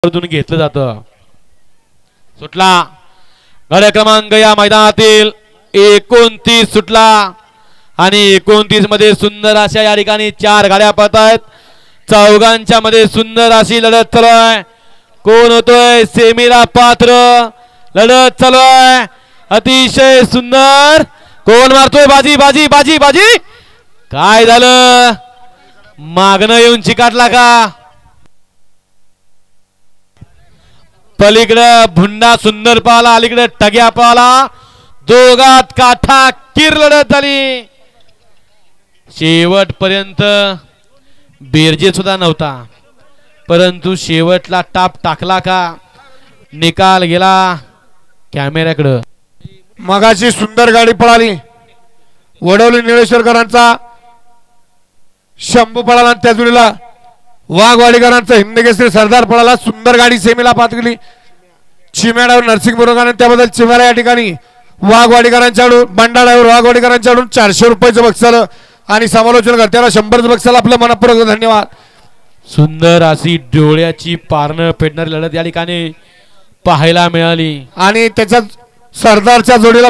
घेतलं जातं। सुटला गाड्या क्रमांक या मैदानातील 29 सुटला आणि 29 मध्ये सुंदर अशा या ठिकाणी 4 गाड्या पळत आहेत। चौघांच्या मध्ये सुंदर अशी लढत चालू आहे। कोण होतोय सेमीला पात्र? लढत चालू आहे अतिशय सुंदर। कोण मारतोय बाजी बाजी बाजी बाजी? काय झालं? मागणं येऊन चिकाटला का? पलीकडे भुंडा सुंदर पाला, अलीकडे टग्या पाला, दोघात काठा किर लढत झाली। शेवटपर्यंत बेरजे सुद्धा नव्हता, परंतु शेवटला टाप टाकला का? निकाल गेला कॅमेऱ्याकडे। मगाची सुंदर गाडी पळाली, वडवली निळेश्वरकरांचा शंभू पळाला, त्या जोडीला वाघवाडीकरांचा हिंदकेसरी सरदार पळाला। सुंदर गाडी सेमीला पात गेली। चिम्याडावर नरसिंग बोरगाने, त्याबद्दल चिम्याला या ठिकाणी वाघवाडीकरांच्याकडून बंडाळावर वाघवाडीकरांच्याकडून 400 रुपयाचं बक्षीस आणि समालोचन करत्याला 100चं बक्षीस। आपलं मनपूर्वक धन्यवाद। सुंदर अशी डोळ्याची पारणं फेडणारी लढत या ठिकाणी पाहायला मिळाली आणि त्याच्यात सरदारच्या जोडीला